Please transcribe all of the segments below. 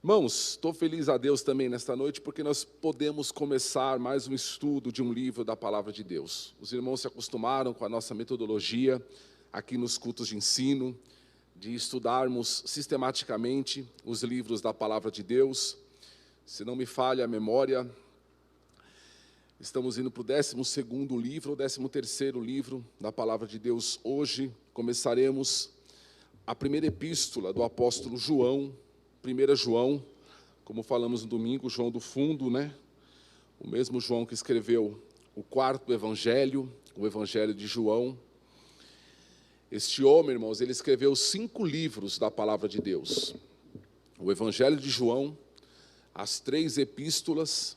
Irmãos, estou feliz a Deus também nesta noite, porque nós podemos começar mais um estudo de um livro da Palavra de Deus. Os irmãos se acostumaram com a nossa metodologia aqui nos cultos de ensino, de estudarmos sistematicamente os livros da Palavra de Deus. Se não me falha a memória, estamos indo para o 12º livro, ou 13º livro da Palavra de Deus. Hoje começaremos a primeira epístola do apóstolo João, 1 João, como falamos no domingo, João do fundo, né? O mesmo João que escreveu o 4º evangelho, o evangelho de João. Este homem, irmãos, ele escreveu 5 livros da palavra de Deus. O evangelho de João, as 3 epístolas,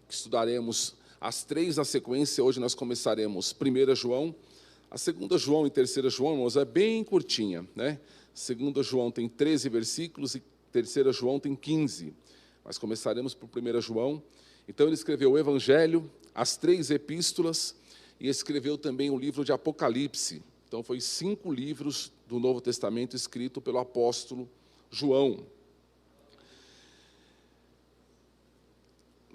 que estudaremos as 3 na sequência. Hoje nós começaremos 1 João, a 2 João e 3 João, irmãos, é bem curtinha, né? 2 João tem 13 versículos e 3 João tem 15, mas começaremos por 1 João. Então ele escreveu o Evangelho, as 3 epístolas, e escreveu também o livro de Apocalipse. Então foi 5 livros do Novo Testamento escrito pelo apóstolo João.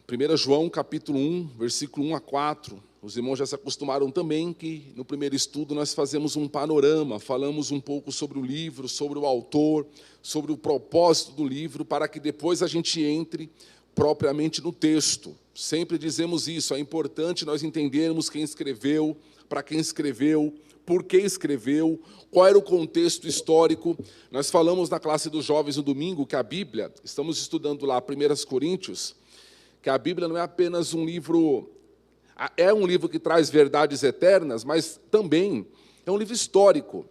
1 João capítulo 1, versículo 1 a 4, os irmãos já se acostumaram também que no primeiro estudo nós fazemos um panorama, falamos um pouco sobre o livro, sobre o autor, sobre o propósito do livro, para que depois a gente entre propriamente no texto. Sempre dizemos isso, é importante nós entendermos quem escreveu, para quem escreveu, por que escreveu, qual era o contexto histórico. Nós falamos na classe dos jovens no domingo que a Bíblia, estamos estudando lá 1 Coríntios, que a Bíblia não é apenas um livro, é um livro que traz verdades eternas, mas também é um livro histórico.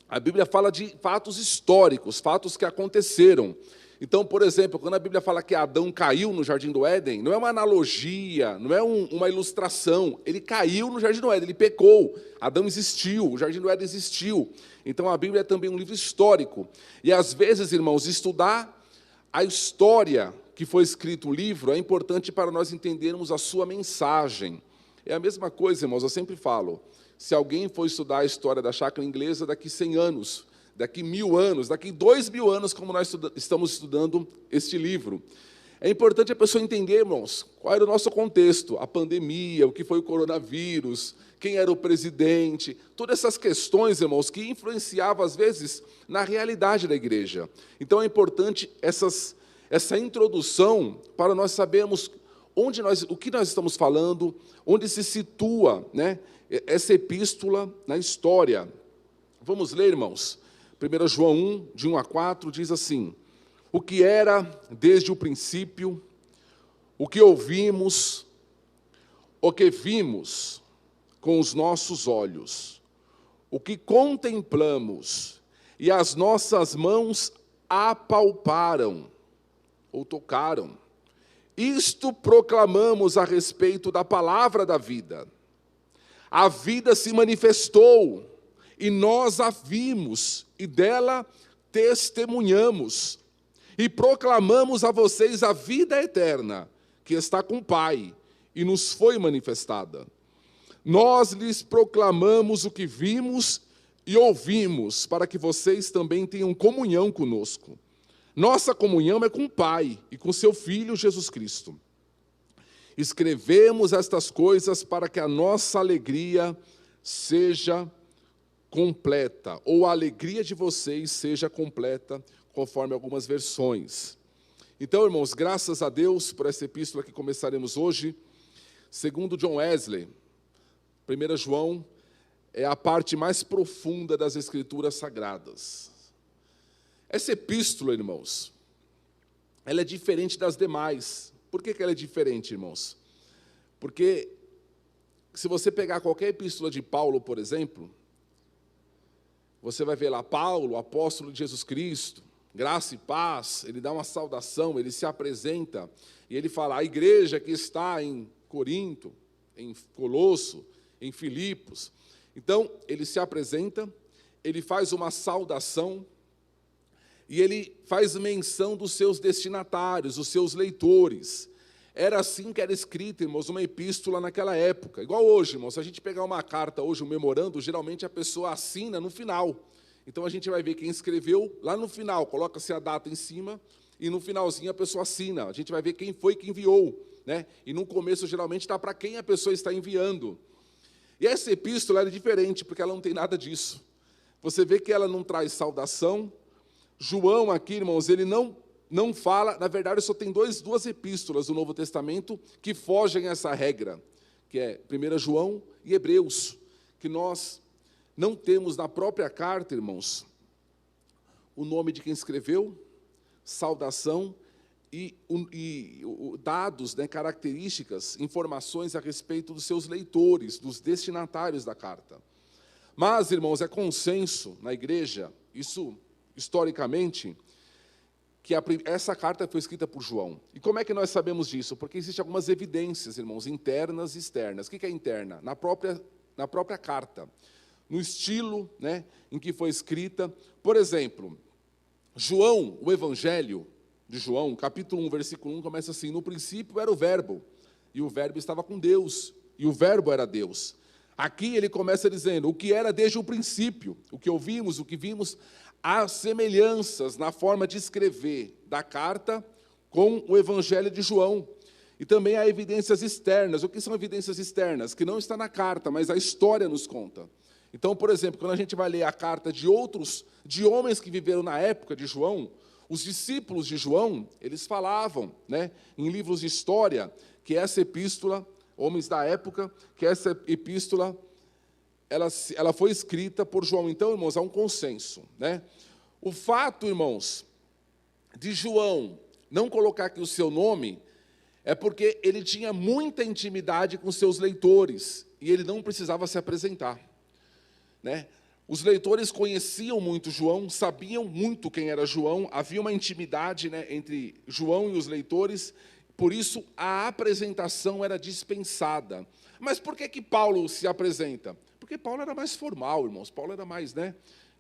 A Bíblia fala de fatos históricos, fatos que aconteceram. Então, por exemplo, quando a Bíblia fala que Adão caiu no Jardim do Éden, não é uma analogia, não é uma ilustração. Ele caiu no Jardim do Éden, ele pecou. Adão existiu, o Jardim do Éden existiu. Então, a Bíblia é também um livro histórico. E, às vezes, irmãos, estudar a história que foi escrito o livro é importante para nós entendermos a sua mensagem. É a mesma coisa, irmãos, eu sempre falo. Se alguém for estudar a história da chácara inglesa daqui 100 anos, daqui 1000 anos, daqui 2000 anos, como nós estamos estudando este livro, é importante a pessoa entender, irmãos, qual era o nosso contexto, a pandemia, o que foi o coronavírus, quem era o presidente, todas essas questões, irmãos, que influenciavam, às vezes, na realidade da igreja. Então, é importante essa introdução para nós sabermos o que nós estamos falando, onde se situa, né, essa epístola na história. Vamos ler, irmãos. 1 João 1, de 1 a 4, diz assim: o que era desde o princípio, o que ouvimos, o que vimos com os nossos olhos, o que contemplamos e as nossas mãos apalparam, ou tocaram. Isto proclamamos a respeito da palavra da vida. A vida se manifestou, e nós a vimos, e dela testemunhamos. E proclamamos a vocês a vida eterna, que está com o Pai, e nos foi manifestada. Nós lhes proclamamos o que vimos e ouvimos, para que vocês também tenham comunhão conosco. Nossa comunhão é com o Pai e com seu Filho Jesus Cristo. Escrevemos estas coisas para que a nossa alegria seja completa, ou a alegria de vocês seja completa, conforme algumas versões. Então, irmãos, graças a Deus por essa epístola que começaremos hoje. Segundo John Wesley, 1 João é a parte mais profunda das Escrituras Sagradas. Essa epístola, irmãos, ela é diferente das demais. Por que ela é diferente, irmãos? Porque se você pegar qualquer epístola de Paulo, por exemplo, você vai ver lá Paulo, apóstolo de Jesus Cristo, graça e paz, ele dá uma saudação, ele se apresenta, e ele fala, a igreja que está em Corinto, em Colosso, em Filipos. Então, ele se apresenta, ele faz uma saudação, e ele faz menção dos seus destinatários, os seus leitores. Era assim que era escrita, irmãos, uma epístola naquela época. Igual hoje, irmãos, se a gente pegar uma carta hoje, um memorando, geralmente a pessoa assina no final. Então a gente vai ver quem escreveu lá no final, coloca-se a data em cima, e no finalzinho a pessoa assina. A gente vai ver quem foi que enviou, né? E no começo, geralmente, está para quem a pessoa está enviando. E essa epístola é diferente, porque ela não tem nada disso. Você vê que ela não traz saudação. João aqui, irmãos, ele não fala, na verdade, só tem duas epístolas do Novo Testamento que fogem a essa regra, que é 1 João e Hebreus, que nós não temos na própria carta, irmãos, o nome de quem escreveu, saudação e dados, né, características, informações a respeito dos seus leitores, dos destinatários da carta. Mas, irmãos, é consenso na igreja, isso historicamente, que essa carta foi escrita por João. E como é que nós sabemos disso? Porque existem algumas evidências, irmãos, internas e externas. O que é interna? Na própria carta, no estilo, né, em que foi escrita. Por exemplo, João, o Evangelho de João, capítulo 1, versículo 1, começa assim: no princípio era o Verbo, e o Verbo estava com Deus, e o Verbo era Deus. Aqui ele começa dizendo o que era desde o princípio, o que ouvimos, o que vimos. Há semelhanças na forma de escrever da carta com o Evangelho de João. E também há evidências externas. O que são evidências externas? Que não está na carta, mas a história nos conta. Então, por exemplo, quando a gente vai ler a carta de homens que viveram na época de João, os discípulos de João, eles falavam, né, em livros de história, que essa epístola, homens da época, que essa epístola, ela foi escrita por João. Então, irmãos, há um consenso, né? O fato, irmãos, de João não colocar aqui o seu nome, é porque ele tinha muita intimidade com seus leitores, e ele não precisava se apresentar, né? Os leitores conheciam muito João, sabiam muito quem era João, havia uma intimidade, né, entre João e os leitores, por isso a apresentação era dispensada. Mas por que Paulo se apresenta? Porque Paulo era mais formal, irmãos. Paulo era mais, né?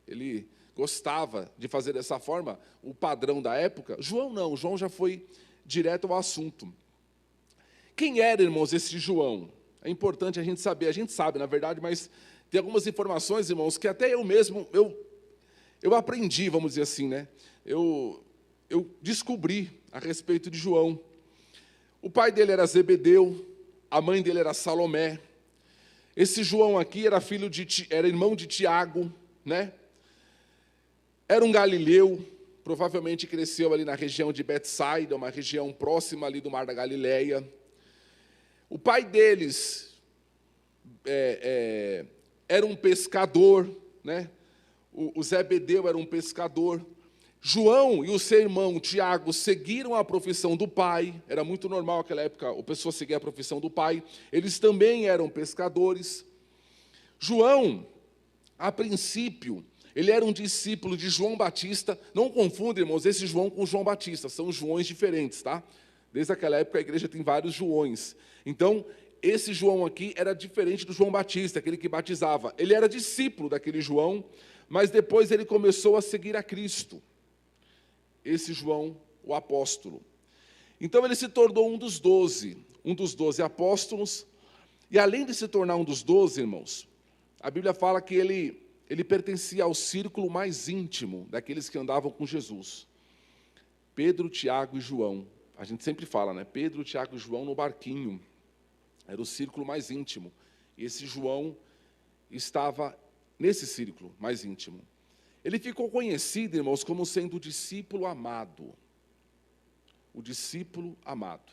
Ele gostava de fazer dessa forma, o padrão da época. João não, João já foi direto ao assunto. Quem era, irmãos, esse João? É importante a gente saber, a gente sabe, na verdade, mas tem algumas informações, irmãos, que até eu mesmo, eu aprendi, vamos dizer assim, né? Eu descobri a respeito de João. O pai dele era Zebedeu, a mãe dele era Salomé. Esse João aqui era irmão de Tiago, né? Era um galileu, provavelmente cresceu ali na região de Betsaida, uma região próxima ali do Mar da Galileia. O pai deles era um pescador, né? O Zebedeu era um pescador. João e o seu irmão Tiago seguiram a profissão do pai. Era muito normal naquela época a pessoa seguir a profissão do pai. Eles também eram pescadores. João, a princípio, ele era um discípulo de João Batista. Não confunda, irmãos, esse João com João Batista. São Joões diferentes, tá? Desde aquela época a igreja tem vários Joões. Então, esse João aqui era diferente do João Batista, aquele que batizava. Ele era discípulo daquele João, mas depois ele começou a seguir a Cristo. Esse João, o apóstolo. Então ele se tornou um dos 12 apóstolos, e além de se tornar um dos 12, irmãos, a Bíblia fala que ele pertencia ao círculo mais íntimo daqueles que andavam com Jesus. Pedro, Tiago e João. A gente sempre fala, né? Pedro, Tiago e João no barquinho. Era o círculo mais íntimo. E esse João estava nesse círculo mais íntimo. Ele ficou conhecido, irmãos, como sendo o discípulo amado. O discípulo amado.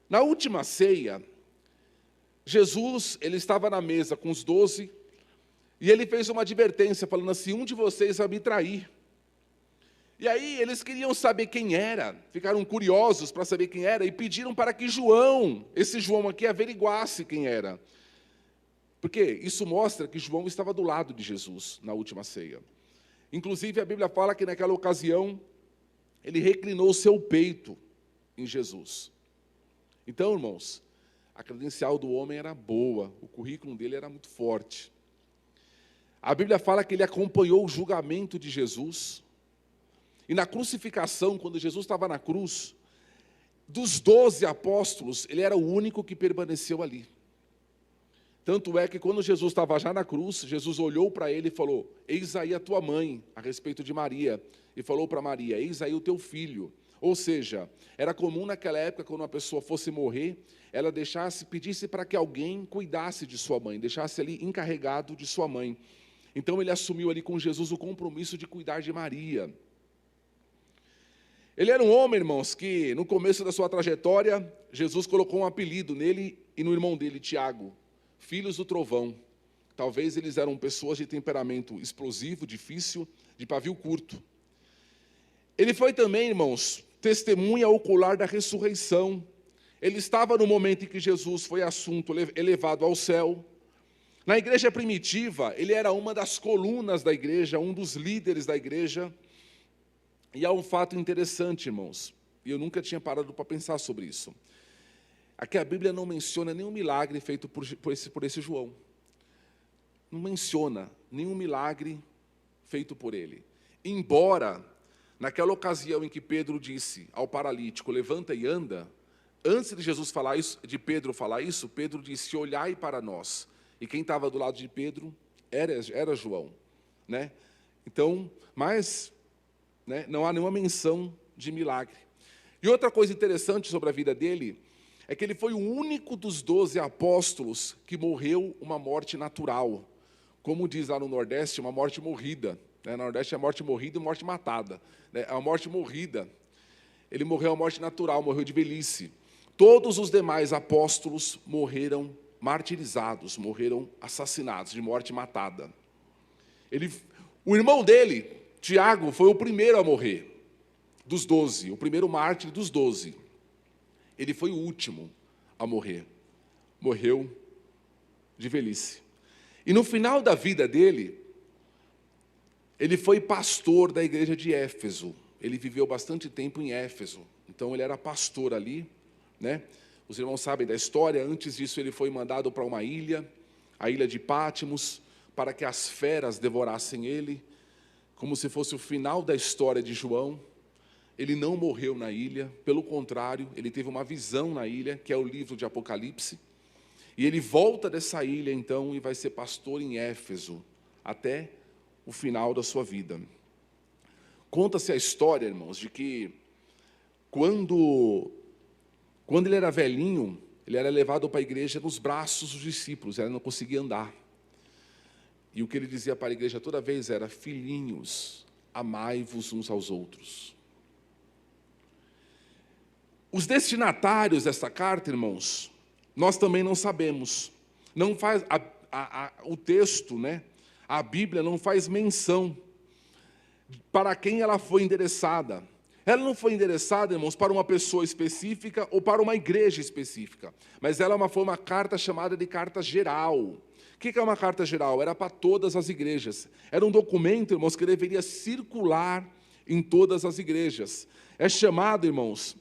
Na última ceia, Jesus, ele estava na mesa com os 12, e ele fez uma advertência, falando assim: um de vocês vai me trair. E aí eles queriam saber quem era, ficaram curiosos para saber quem era, e pediram para que João, esse João aqui, averiguasse quem era. Porque isso mostra que João estava do lado de Jesus na última ceia. Inclusive, a Bíblia fala que naquela ocasião, ele reclinou o seu peito em Jesus. Então, irmãos, a credencial do homem era boa, o currículo dele era muito forte. A Bíblia fala que ele acompanhou o julgamento de Jesus. E na crucificação, quando Jesus estava na cruz, dos 12 apóstolos, ele era o único que permaneceu ali. Tanto é que quando Jesus estava já na cruz, Jesus olhou para ele e falou: eis aí a tua mãe, a respeito de Maria. E falou para Maria: eis aí o teu filho. Ou seja, era comum naquela época, quando uma pessoa fosse morrer, ela pedisse para que alguém cuidasse de sua mãe, deixasse ali encarregado de sua mãe. Então ele assumiu ali com Jesus o compromisso de cuidar de Maria. Ele era um homem, irmãos, que no começo da sua trajetória, Jesus colocou um apelido nele e no irmão dele, Tiago, filhos do trovão. Talvez eles eram pessoas de temperamento explosivo, difícil, de pavio curto. Ele foi também, irmãos, testemunha ocular da ressurreição. Ele estava no momento em que Jesus foi assunto elevado ao céu. Na igreja primitiva, ele era uma das colunas da igreja, um dos líderes da igreja. E há um fato interessante, irmãos, e eu nunca tinha parado para pensar sobre isso. Aqui a Bíblia não menciona nenhum milagre feito por esse João. Não menciona nenhum milagre feito por ele. Embora, naquela ocasião em que Pedro disse ao paralítico, levanta e anda, antes de Jesus falar isso, de Pedro falar isso, Pedro disse, olhai para nós. E quem estava do lado de Pedro era João, né? Então, mas, né, não há nenhuma menção de milagre. E outra coisa interessante sobre a vida dele é que ele foi o único dos 12 apóstolos que morreu uma morte natural. Como diz lá no Nordeste, uma morte morrida. No Nordeste é morte morrida e morte matada. É uma morte morrida. Ele morreu uma morte natural, morreu de velhice. Todos os demais apóstolos morreram martirizados, morreram assassinados, de morte matada. O irmão dele, Tiago, foi o primeiro a morrer, dos 12, o primeiro mártir dos 12. Ele foi o último a morrer. Morreu de velhice. E no final da vida dele, ele foi pastor da igreja de Éfeso. Ele viveu bastante tempo em Éfeso. Então ele era pastor ali, né? Os irmãos sabem da história. Antes disso ele foi mandado para uma ilha, a ilha de Pátimos, para que as feras devorassem ele, como se fosse o final da história de João. Ele não morreu na ilha, pelo contrário, ele teve uma visão na ilha, que é o livro de Apocalipse. E ele volta dessa ilha, então, e vai ser pastor em Éfeso, até o final da sua vida. Conta-se a história, irmãos, de que quando ele era velhinho, ele era levado para a igreja nos braços dos discípulos, ele não conseguia andar. E o que ele dizia para a igreja toda vez era, filhinhos, amai-vos uns aos outros. Os destinatários dessa carta, irmãos, nós também não sabemos. Não faz o texto, né? A Bíblia não faz menção para quem ela foi endereçada. Ela não foi endereçada, irmãos, para uma pessoa específica ou para uma igreja específica, mas ela foi uma carta chamada de carta geral. O que é uma carta geral? Era para todas as igrejas. Era um documento, irmãos, que deveria circular em todas as igrejas. É chamado, irmãos,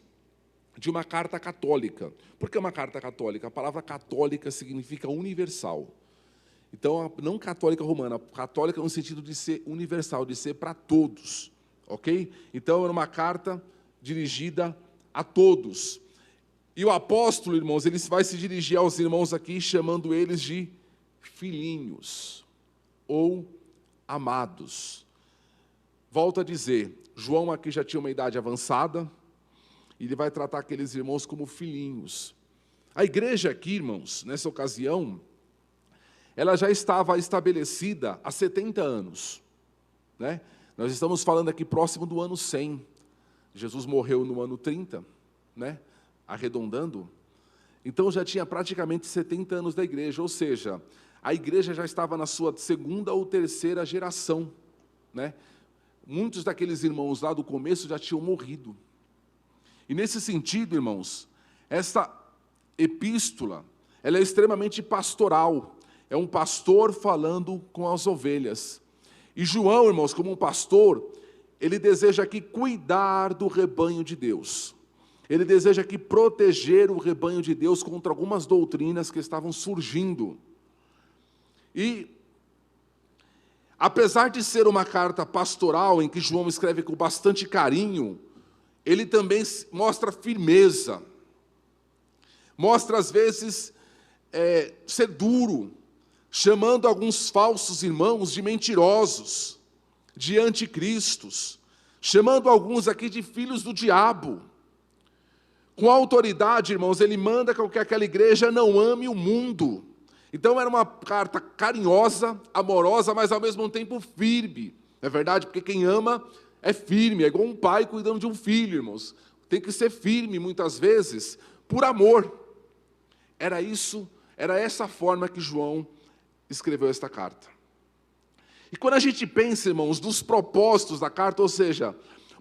de uma carta católica. Por que uma carta católica? A palavra católica significa universal. Então, não católica romana, católica no sentido de ser universal, de ser para todos. Ok? Então, era uma carta dirigida a todos. E o apóstolo, irmãos, ele vai se dirigir aos irmãos aqui, chamando eles de filhinhos ou amados. Volto a dizer, João aqui já tinha uma idade avançada, e ele vai tratar aqueles irmãos como filhinhos. A igreja aqui, irmãos, nessa ocasião, ela já estava estabelecida há 70 anos. Né? Nós estamos falando aqui próximo do ano 100. Jesus morreu no ano 30, né? Arredondando. Então já tinha praticamente 70 anos da igreja, ou seja, a igreja já estava na sua segunda ou terceira geração. Né? Muitos daqueles irmãos lá do começo já tinham morrido. E nesse sentido, irmãos, essa epístola, ela é extremamente pastoral. É um pastor falando com as ovelhas. E João, irmãos, como um pastor, ele deseja aqui cuidar do rebanho de Deus. Ele deseja aqui proteger o rebanho de Deus contra algumas doutrinas que estavam surgindo. E, apesar de ser uma carta pastoral, em que João escreve com bastante carinho, ele também mostra firmeza, mostra às vezes ser duro, chamando alguns falsos irmãos de mentirosos, de anticristos, chamando alguns aqui de filhos do diabo. Com autoridade, irmãos, ele manda que aquela igreja não ame o mundo. Então era uma carta carinhosa, amorosa, mas ao mesmo tempo firme. Não é verdade? Porque quem ama é firme, é igual um pai cuidando de um filho, irmãos. Tem que ser firme muitas vezes, por amor. Era essa forma que João escreveu esta carta. E quando a gente pensa, irmãos, dos propósitos da carta, ou seja,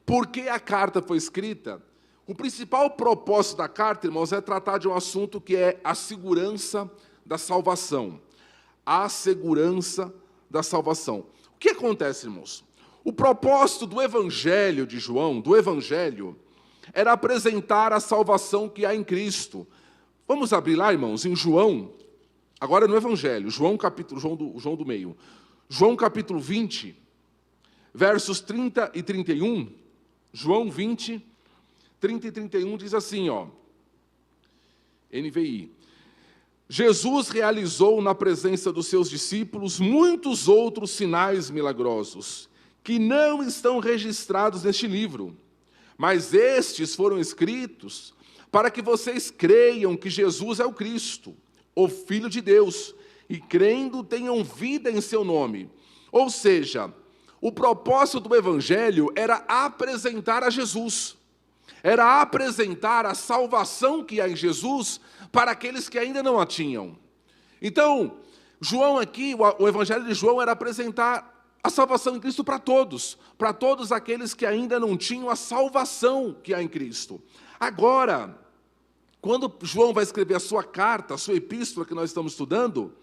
por que a carta foi escrita, o principal propósito da carta, irmãos, é tratar de um assunto que é a segurança da salvação. A segurança da salvação. O que acontece, irmãos? O propósito do Evangelho de João, era apresentar a salvação que há em Cristo. Vamos abrir lá, irmãos, em João, agora no Evangelho, João do meio. João capítulo 20, versos 30 e 31. João 20, 30 e 31 diz assim, NVI. Jesus realizou na presença dos seus discípulos muitos outros sinais milagrosos, que não estão registrados neste livro. Mas estes foram escritos para que vocês creiam que Jesus é o Cristo, o Filho de Deus, e crendo tenham vida em seu nome. Ou seja, o propósito do Evangelho era apresentar a Jesus. Era apresentar a salvação que há em Jesus para aqueles que ainda não a tinham. Então, João aqui, o Evangelho de João era apresentar a salvação em Cristo para todos aqueles que ainda não tinham a salvação que há em Cristo. Agora, quando João vai escrever a sua carta, a sua epístola que nós estamos estudando,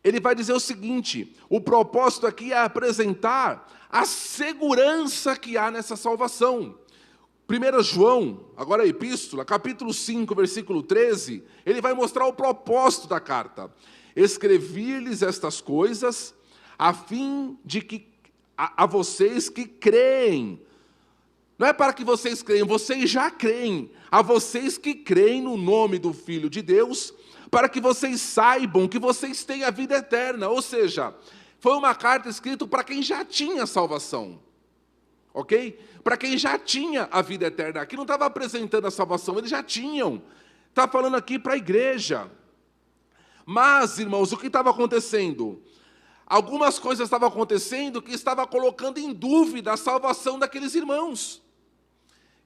ele vai dizer o seguinte: o propósito aqui é apresentar a segurança que há nessa salvação. 1 João, agora a epístola, capítulo 5, versículo 13, ele vai mostrar o propósito da carta. Escrevi-lhes estas coisas a fim de que a vocês que creem. Não é para que vocês creiam, vocês já creem. A vocês que creem no nome do Filho de Deus, para que vocês saibam que vocês têm a vida eterna. Ou seja, foi uma carta escrita para quem já tinha salvação. Ok? Para quem já tinha a vida eterna. Aqui não estava apresentando a salvação, eles já tinham. Está falando aqui para a igreja. Mas, irmãos, o que estava acontecendo? Algumas coisas estavam acontecendo que estava colocando em dúvida a salvação daqueles irmãos.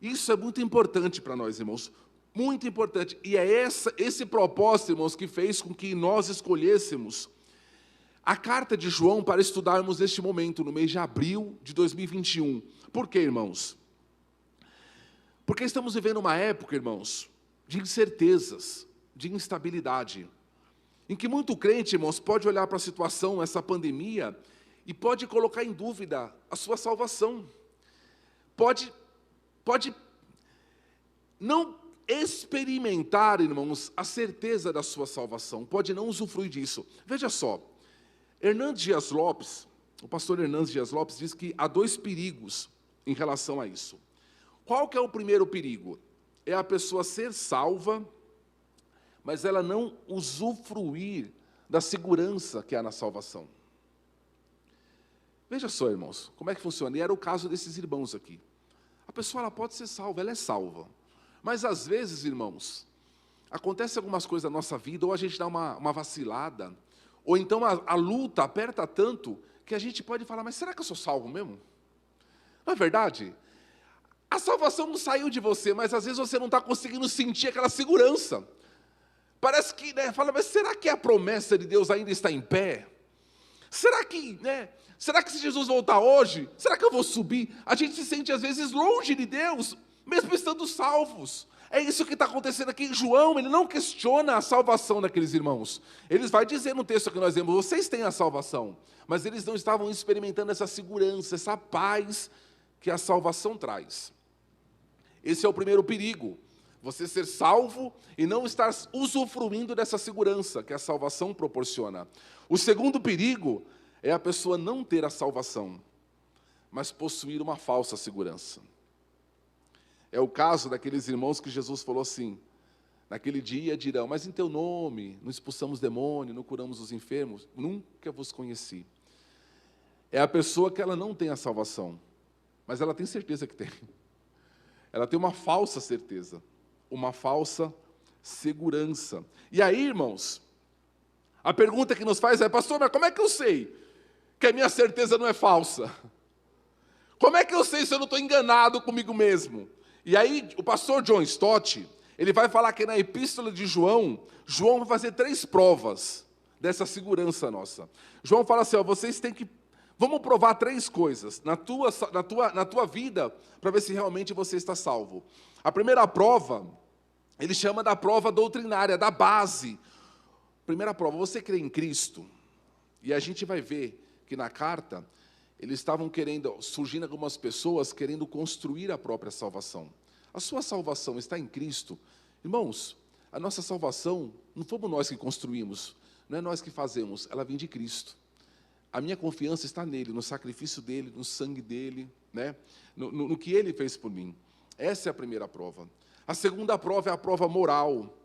Isso é muito importante para nós, irmãos. Muito importante. E é esse propósito, irmãos, que fez com que nós escolhêssemos a carta de João para estudarmos neste momento, no mês de abril de 2021. Por quê, irmãos? Porque estamos vivendo uma época, irmãos, de incertezas, de instabilidade, em que muito crente, irmãos, pode olhar para a situação, essa pandemia, e pode colocar em dúvida a sua salvação. Pode não experimentar, irmãos, a certeza da sua salvação, pode não usufruir disso. Veja só, Hernandes Dias Lopes, o pastor Hernandes Dias Lopes diz que há dois perigos em relação a isso. Qual que é o primeiro perigo? É a pessoa ser salva, mas ela não usufruir da segurança que há na salvação. Veja só, irmãos, como é que funciona. E era o caso desses irmãos aqui. A pessoa ela pode ser salva, ela é salva. Mas às vezes, irmãos, acontece algumas coisas na nossa vida, ou a gente dá uma vacilada, ou então a luta aperta tanto, que a gente pode falar, mas será que eu sou salvo mesmo? Não é verdade? A salvação não saiu de você, mas às vezes você não está conseguindo sentir aquela segurança. Parece que, fala, mas será que a promessa de Deus ainda está em pé? Será que se Jesus voltar hoje, será que eu vou subir? A gente se sente às vezes longe de Deus, mesmo estando salvos. É isso que está acontecendo aqui. João, ele não questiona a salvação daqueles irmãos. Ele vai dizer no texto que nós lemos, vocês têm a salvação, mas eles não estavam experimentando essa segurança, essa paz que a salvação traz. Esse é o primeiro perigo. Você ser salvo e não estar usufruindo dessa segurança que a salvação proporciona. O segundo perigo é a pessoa não ter a salvação, mas possuir uma falsa segurança. É o caso daqueles irmãos que Jesus falou assim, naquele dia dirão, mas em teu nome não expulsamos demônio, não curamos os enfermos, nunca vos conheci. É a pessoa que ela não tem a salvação, mas ela tem certeza que tem. Ela tem uma falsa certeza, uma falsa segurança. E aí, irmãos, a pergunta que nos faz é: pastor, mas como é que eu sei que a minha certeza não é falsa? Como é que eu sei se eu não estou enganado comigo mesmo? E aí, o pastor John Stott, ele vai falar que na epístola de João, João vai fazer 3 provas dessa segurança nossa. João fala assim, ó, vocês têm que... Vamos provar 3 coisas na tua vida, para ver se realmente você está salvo. A primeira prova, ele chama da prova doutrinária, da base. Primeira prova, você crê em Cristo? E a gente vai ver que na carta, eles estavam surgindo algumas pessoas querendo construir a própria salvação. A sua salvação está em Cristo? Irmãos, a nossa salvação, não fomos nós que construímos, não é nós que fazemos, ela vem de Cristo. A minha confiança está nele, no sacrifício dele, no sangue dele, né? no que ele fez por mim. Essa é a primeira prova. A segunda prova é a prova moral,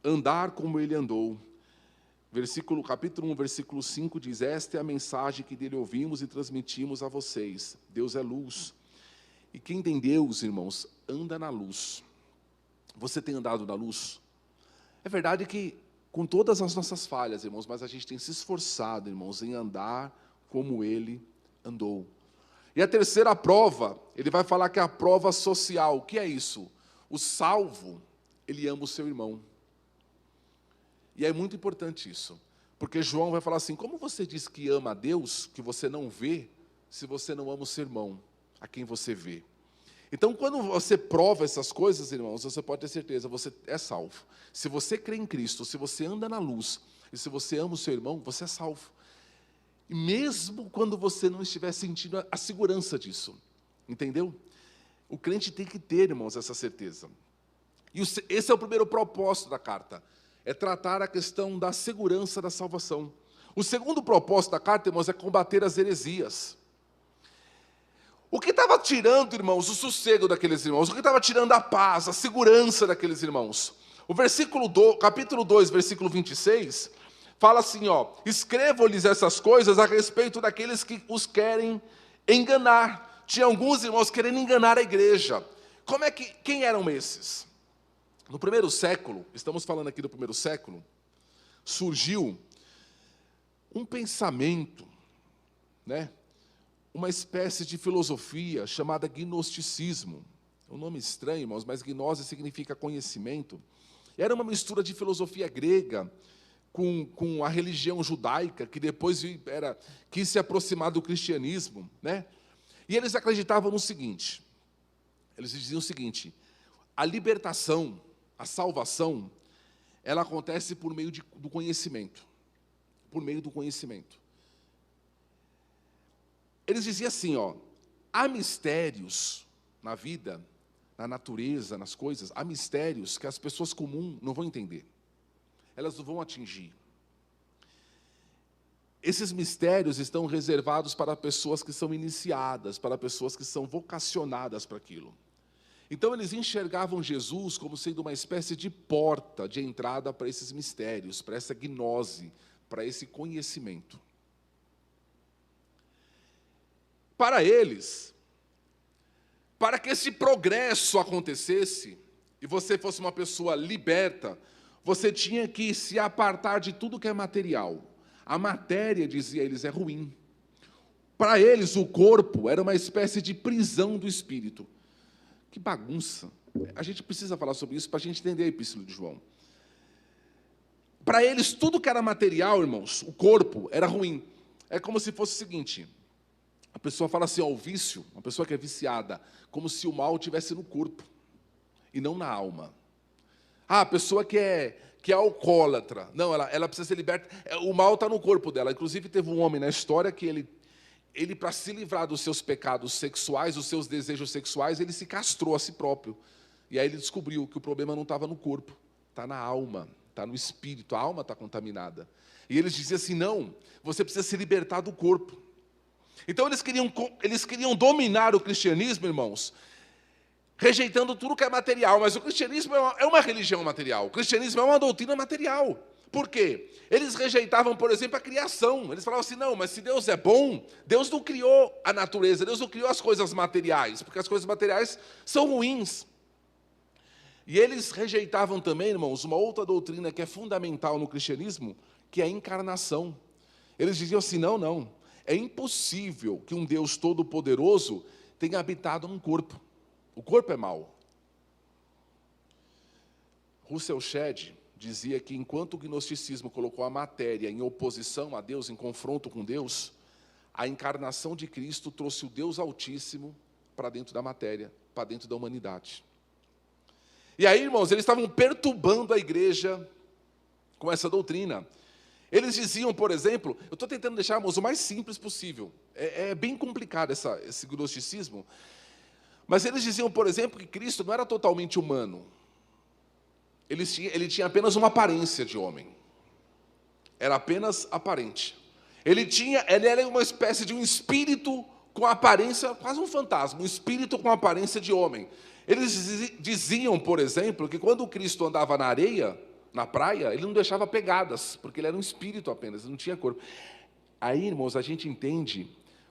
andar como ele andou. Capítulo 1, versículo 5 diz, esta é a mensagem que dele ouvimos e transmitimos a vocês. Deus é luz. E quem tem Deus, irmãos, anda na luz. Você tem andado na luz? É verdade que, com todas as nossas falhas, irmãos, mas a gente tem se esforçado, irmãos, em andar como ele andou. E a terceira prova, ele vai falar que é a prova social. O que é isso? O salvo, ele ama o seu irmão. E é muito importante isso, porque João vai falar assim, como você diz que ama a Deus, que você não vê, se você não ama o seu irmão, a quem você vê? Então, quando você prova essas coisas, irmãos, você pode ter certeza, você é salvo. Se você crê em Cristo, se você anda na luz, e se você ama o seu irmão, você é salvo. E mesmo quando você não estiver sentindo a segurança disso, entendeu? O crente tem que ter, irmãos, essa certeza. E esse é o primeiro propósito da carta, é tratar a questão da segurança da salvação. O segundo propósito da carta, irmãos, é combater as heresias. O que estava tirando, irmãos, o sossego daqueles irmãos? O que estava tirando a paz, a segurança daqueles irmãos? Capítulo 2, versículo 26, fala assim, ó, escrevo-lhes essas coisas a respeito daqueles que os querem enganar. Tinha alguns irmãos querendo enganar a igreja. Quem eram esses? No primeiro século, estamos falando aqui do primeiro século, surgiu um pensamento, né? Uma espécie de filosofia chamada gnosticismo. É um nome estranho, irmãos, mas gnose significa conhecimento. Era uma mistura de filosofia grega com a religião judaica, que depois quis se aproximar do cristianismo, né? E eles acreditavam no seguinte, eles diziam o seguinte, a libertação, a salvação, ela acontece por meio do conhecimento. Por meio do conhecimento. Eles diziam assim, ó, há mistérios na vida, na natureza, nas coisas, há mistérios que as pessoas comuns não vão entender. Elas não vão atingir. Esses mistérios estão reservados para pessoas que são iniciadas, para pessoas que são vocacionadas para aquilo. Então, eles enxergavam Jesus como sendo uma espécie de porta de entrada para esses mistérios, para essa gnose, para esse conhecimento. Para eles, para que esse progresso acontecesse, e você fosse uma pessoa liberta, você tinha que se apartar de tudo que é material. A matéria, dizia eles, é ruim. Para eles, o corpo era uma espécie de prisão do espírito. Que bagunça. A gente precisa falar sobre isso para a gente entender a epístola de João. Para eles, tudo que era material, irmãos, o corpo, era ruim. É como se fosse o seguinte, a pessoa fala assim, ó, o vício, uma pessoa que é viciada, como se o mal estivesse no corpo, e não na alma. Ah, a pessoa que é alcoólatra, não, ela precisa ser liberta, o mal está no corpo dela. Inclusive, teve um homem na história que ele para se livrar dos seus pecados sexuais, dos seus desejos sexuais, ele se castrou a si próprio. E aí ele descobriu que o problema não estava no corpo, está na alma, está no espírito, a alma está contaminada. E eles diziam assim, não, você precisa se libertar do corpo. Então eles queriam dominar o cristianismo, irmãos, rejeitando tudo que é material, mas o cristianismo é uma religião material, o cristianismo é uma doutrina material. Por quê? Eles rejeitavam, por exemplo, a criação. Eles falavam assim, não, mas se Deus é bom, Deus não criou a natureza, Deus não criou as coisas materiais, porque as coisas materiais são ruins. E eles rejeitavam também, irmãos, uma outra doutrina que é fundamental no cristianismo, que é a encarnação. Eles diziam assim, não, é impossível que um Deus todo-poderoso tenha habitado num corpo. O corpo é mau. Russell Shedd dizia que enquanto o gnosticismo colocou a matéria em oposição a Deus, em confronto com Deus, a encarnação de Cristo trouxe o Deus Altíssimo para dentro da matéria, para dentro da humanidade. E aí, irmãos, eles estavam perturbando a igreja com essa doutrina. Eles diziam, por exemplo, eu estou tentando deixar, irmãos, o mais simples possível. É bem complicado esse gnosticismo. Mas eles diziam, por exemplo, que Cristo não era totalmente humano. Ele tinha apenas uma aparência de homem. Era apenas aparente. Ele era uma espécie de um espírito com aparência, quase um fantasma, um espírito com aparência de homem. Eles diziam, por exemplo, que quando Cristo andava na areia, na praia, ele não deixava pegadas, porque ele era um espírito apenas, ele não tinha corpo. Aí, irmãos, a gente entende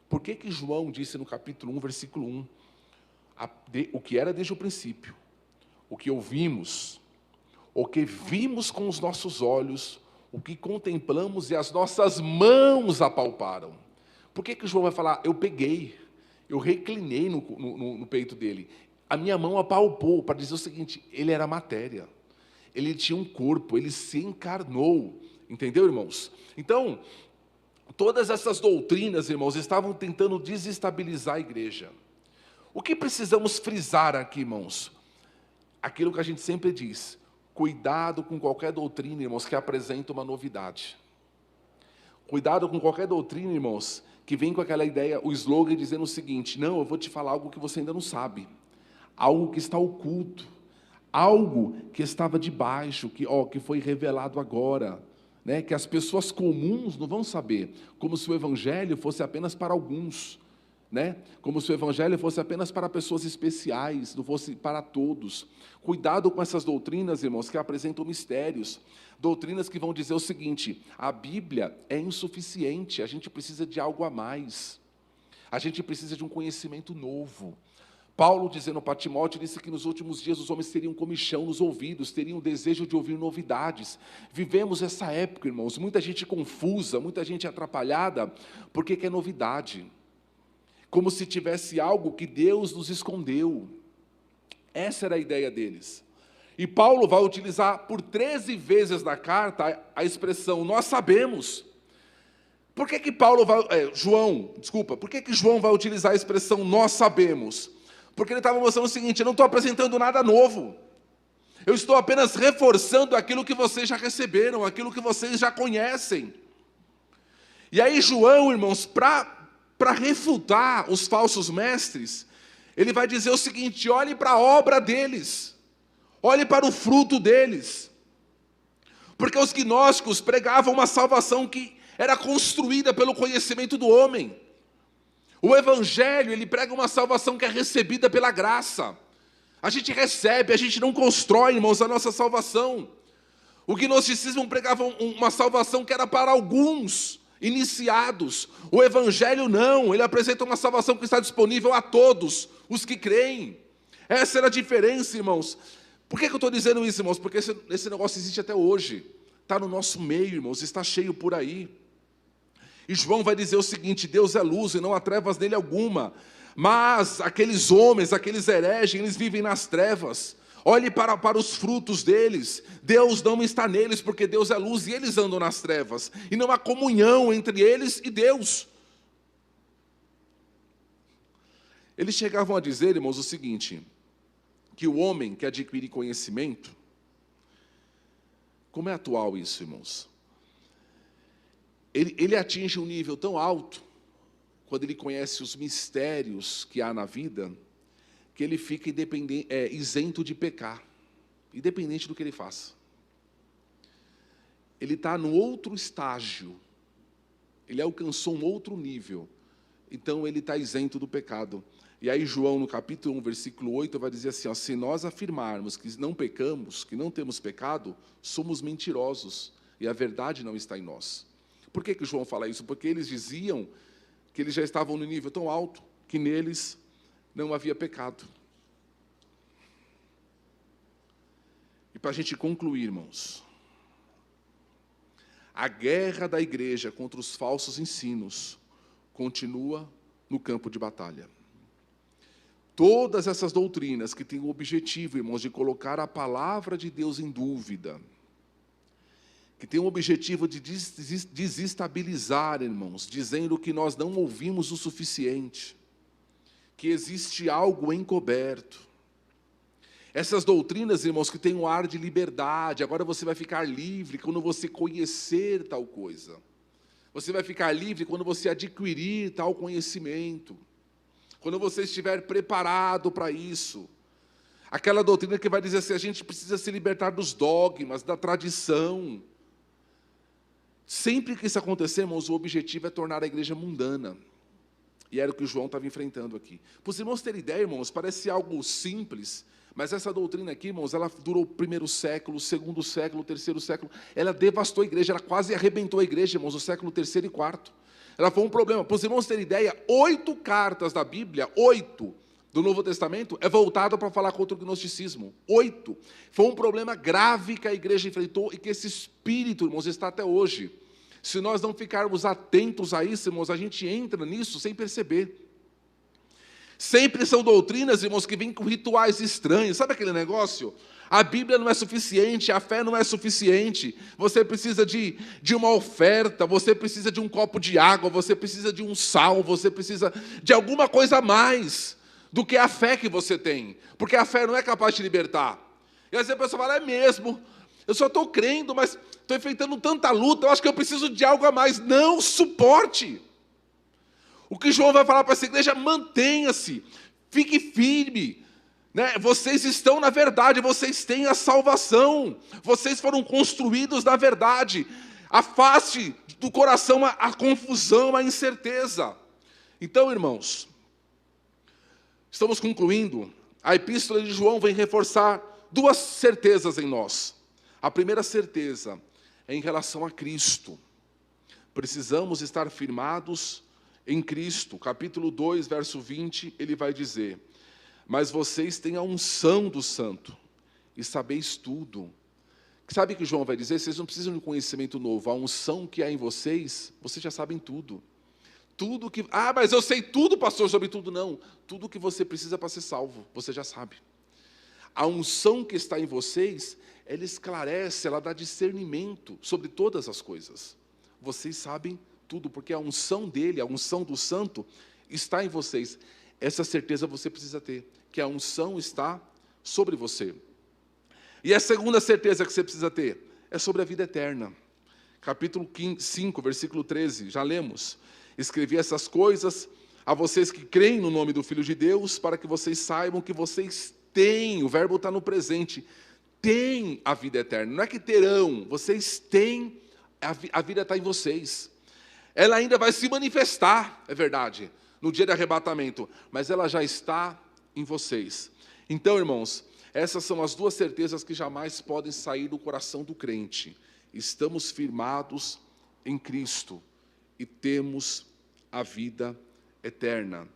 por que João disse no capítulo 1, versículo 1, o que era desde o princípio, o que ouvimos, o que vimos com os nossos olhos, o que contemplamos e as nossas mãos apalparam. Por que João vai falar, eu peguei, eu reclinei no peito dele, a minha mão apalpou, para dizer o seguinte, ele era matéria, ele tinha um corpo, ele se encarnou, entendeu, irmãos? Então, todas essas doutrinas, irmãos, estavam tentando desestabilizar a igreja. O que precisamos frisar aqui, irmãos? Aquilo que a gente sempre diz, cuidado com qualquer doutrina, irmãos, que apresenta uma novidade. Cuidado com qualquer doutrina, irmãos, que vem com aquela ideia, o slogan dizendo o seguinte, não, eu vou te falar algo que você ainda não sabe, algo que está oculto, algo que estava debaixo, que foi revelado agora, né? Que as pessoas comuns não vão saber, como se o evangelho fosse apenas para alguns, né? Como se o evangelho fosse apenas para pessoas especiais, não fosse para todos. Cuidado com essas doutrinas, irmãos, que apresentam mistérios, doutrinas que vão dizer o seguinte, a Bíblia é insuficiente, a gente precisa de algo a mais, a gente precisa de um conhecimento novo. Paulo, dizendo para Timóteo, disse que nos últimos dias os homens teriam comichão nos ouvidos, teriam o desejo de ouvir novidades. Vivemos essa época, irmãos, muita gente confusa, muita gente atrapalhada, porque quer novidade. Como se tivesse algo que Deus nos escondeu. Essa era a ideia deles. E Paulo vai utilizar por 13 vezes na carta a expressão, nós sabemos. Por que João vai utilizar a expressão, nós sabemos? Porque ele estava mostrando o seguinte, eu não estou apresentando nada novo. Eu estou apenas reforçando aquilo que vocês já receberam, aquilo que vocês já conhecem. E aí João, irmãos, para refutar os falsos mestres, ele vai dizer o seguinte, olhe para a obra deles, olhe para o fruto deles. Porque os gnósticos pregavam uma salvação que era construída pelo conhecimento do homem. O Evangelho, ele prega uma salvação que é recebida pela graça. A gente recebe, a gente não constrói, irmãos, a nossa salvação. O gnosticismo pregava uma salvação que era para alguns iniciados. O Evangelho não, ele apresenta uma salvação que está disponível a todos os que creem. Essa era a diferença, irmãos. Por que eu estou dizendo isso, irmãos? Porque esse negócio existe até hoje. Está no nosso meio, irmãos, está cheio por aí. E João vai dizer o seguinte, Deus é luz e não há trevas nele alguma. Mas aqueles homens, aqueles hereges, eles vivem nas trevas. Olhe para os frutos deles. Deus não está neles, porque Deus é luz e eles andam nas trevas. E não há comunhão entre eles e Deus. Eles chegavam a dizer, irmãos, o seguinte, que o homem que adquire conhecimento, como é atual isso, irmãos? Ele atinge um nível tão alto, quando ele conhece os mistérios que há na vida, que ele fica isento de pecar, independente do que ele faça. Ele está no outro estágio, ele alcançou um outro nível, então ele está isento do pecado. E aí João, no capítulo 1, versículo 8, vai dizer assim, ó, se nós afirmarmos que não pecamos, que não temos pecado, somos mentirosos, e a verdade não está em nós. Por que João fala isso? Porque eles diziam que eles já estavam no nível tão alto que neles não havia pecado. E para a gente concluir, irmãos, a guerra da igreja contra os falsos ensinos continua no campo de batalha. Todas essas doutrinas que têm o objetivo, irmãos, de colocar a palavra de Deus em dúvida, que tem o objetivo de desestabilizar, irmãos, dizendo que nós não ouvimos o suficiente, que existe algo encoberto. Essas doutrinas, irmãos, que têm um ar de liberdade, agora você vai ficar livre quando você conhecer tal coisa. Você vai ficar livre quando você adquirir tal conhecimento. Quando você estiver preparado para isso. Aquela doutrina que vai dizer assim, a gente precisa se libertar dos dogmas, da tradição. Sempre que isso acontecer, irmãos, o objetivo é tornar a igreja mundana. E era o que o João estava enfrentando aqui. Para os irmãos terem ideia, irmãos, parece algo simples, mas essa doutrina aqui, irmãos, ela durou o primeiro século, o segundo século, o terceiro século. Ela devastou a igreja, ela quase arrebentou a igreja, irmãos, no século terceiro e quarto. Ela foi um problema. Para os irmãos terem ideia, 8 cartas da Bíblia, 8 do Novo Testamento, é voltada para falar contra o gnosticismo. 8. Foi um problema grave que a igreja enfrentou e que esse espírito, irmãos, está até hoje. Se nós não ficarmos atentos a isso, irmãos, a gente entra nisso sem perceber. Sempre são doutrinas, irmãos, que vêm com rituais estranhos. Sabe aquele negócio? A Bíblia não é suficiente, a fé não é suficiente. Você precisa de uma oferta, você precisa de um copo de água, você precisa de um sal, você precisa de alguma coisa a mais do que a fé que você tem. Porque a fé não é capaz de te libertar. E às vezes a pessoa fala, é mesmo, eu só estou crendo, mas estou enfrentando tanta luta, eu acho que eu preciso de algo a mais. Não suporte. O que João vai falar para essa igreja, mantenha-se, fique firme. Né? Vocês estão na verdade, vocês têm a salvação, vocês foram construídos na verdade. Afaste do coração a confusão, a incerteza. Então, irmãos, estamos concluindo. A epístola de João vem reforçar 2 certezas em nós. A primeira certeza é em relação a Cristo. Precisamos estar firmados em Cristo. Capítulo 2, verso 20, ele vai dizer: mas vocês têm a unção do Santo, e sabeis tudo. Sabe o que João vai dizer? Vocês não precisam de um conhecimento novo. A unção que há em vocês, vocês já sabem tudo. Tudo que... Ah, mas eu sei tudo, pastor, sobre tudo. Não. Tudo que você precisa para ser salvo, você já sabe. A unção que está em vocês, ela esclarece, ela dá discernimento sobre todas as coisas. Vocês sabem tudo, porque a unção dele, a unção do Santo, está em vocês. Essa certeza você precisa ter, que a unção está sobre você. E a segunda certeza que você precisa ter é sobre a vida eterna. Capítulo 5, versículo 13, já lemos. Escrevi essas coisas a vocês que creem no nome do Filho de Deus, para que vocês saibam que vocês têm, o verbo está no presente, têm a vida eterna. Não é que terão, vocês têm, a vida está em vocês. Ela ainda vai se manifestar, é verdade, no dia do arrebatamento, mas ela já está em vocês. Então, irmãos, essas são as 2 certezas que jamais podem sair do coração do crente. Estamos firmados em Cristo e temos a vida eterna.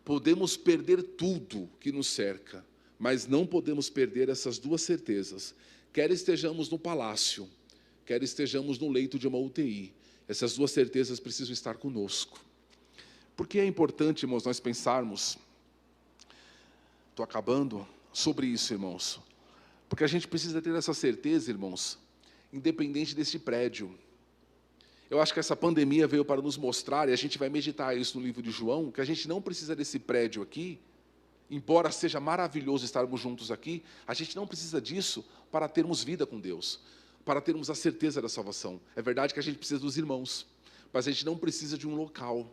Podemos perder tudo que nos cerca, mas não podemos perder essas 2 certezas. Quer estejamos no palácio, quer estejamos no leito de uma UTI, essas 2 certezas precisam estar conosco. Por que é importante, irmãos, nós pensarmos, estou acabando, sobre isso, irmãos? Porque a gente precisa ter essa certeza, irmãos, independente deste prédio. Eu acho que essa pandemia veio para nos mostrar, e a gente vai meditar isso no livro de João, que a gente não precisa desse prédio aqui, embora seja maravilhoso estarmos juntos aqui, a gente não precisa disso para termos vida com Deus, para termos a certeza da salvação. É verdade que a gente precisa dos irmãos, mas a gente não precisa de um local.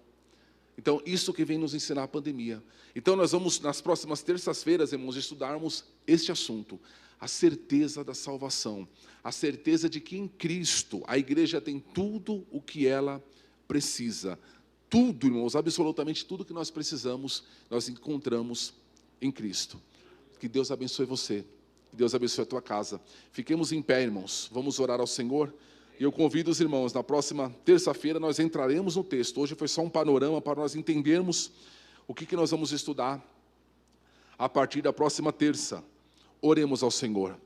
Então, isso que vem nos ensinar a pandemia. Então, nós vamos, nas próximas terças-feiras, irmãos, estudarmos este assunto, a certeza da salvação, a certeza de que em Cristo a igreja tem tudo o que ela precisa. Tudo, irmãos, absolutamente tudo que nós precisamos, nós encontramos em Cristo. Que Deus abençoe você, que Deus abençoe a tua casa. Fiquemos em pé, irmãos, vamos orar ao Senhor. E eu convido os irmãos, na próxima terça-feira nós entraremos no texto. Hoje foi só um panorama para nós entendermos o que nós vamos estudar a partir da próxima terça. Oremos ao Senhor.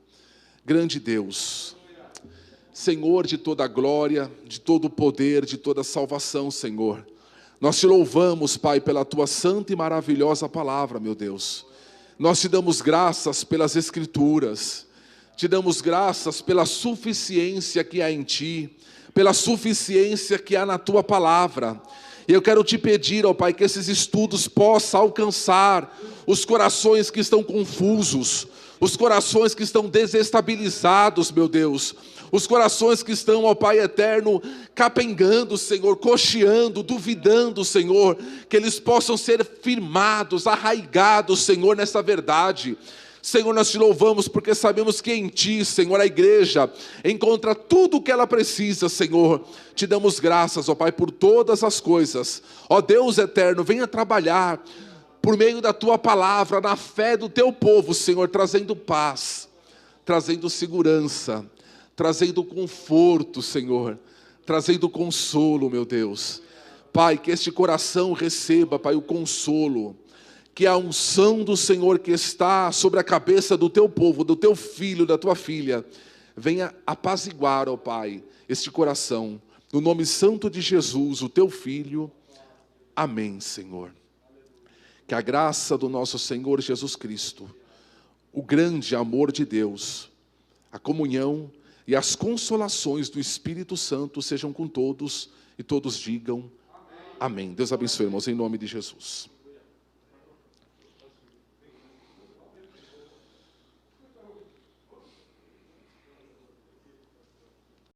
Grande Deus, Senhor de toda a glória, de todo o poder, de toda a salvação, Senhor. Nós te louvamos, Pai, pela tua santa e maravilhosa palavra, meu Deus. Nós te damos graças pelas Escrituras. Te damos graças pela suficiência que há em Ti, pela suficiência que há na Tua palavra. E eu quero te pedir, ó Pai, que esses estudos possam alcançar os corações que estão confusos, os corações que estão desestabilizados, meu Deus, os corações que estão, ó Pai eterno, capengando, Senhor, cocheando, duvidando, Senhor, que eles possam ser firmados, arraigados, Senhor, nessa verdade. Senhor, nós te louvamos porque sabemos que em Ti, Senhor, a igreja encontra tudo o que ela precisa, Senhor. Te damos graças, ó Pai, por todas as coisas. Ó Deus eterno, venha trabalhar por meio da Tua palavra, na fé do Teu povo, Senhor, trazendo paz, trazendo segurança, trazendo conforto, Senhor, trazendo consolo, meu Deus. Pai, que este coração receba, Pai, o consolo, que a unção do Senhor que está sobre a cabeça do Teu povo, do Teu filho, da Tua filha, venha apaziguar, ó Pai, este coração, no nome santo de Jesus, o Teu Filho. Amém, Senhor. Que a graça do nosso Senhor Jesus Cristo, o grande amor de Deus, a comunhão e as consolações do Espírito Santo sejam com todos, e todos digam amém. Deus abençoe, irmãos, em nome de Jesus.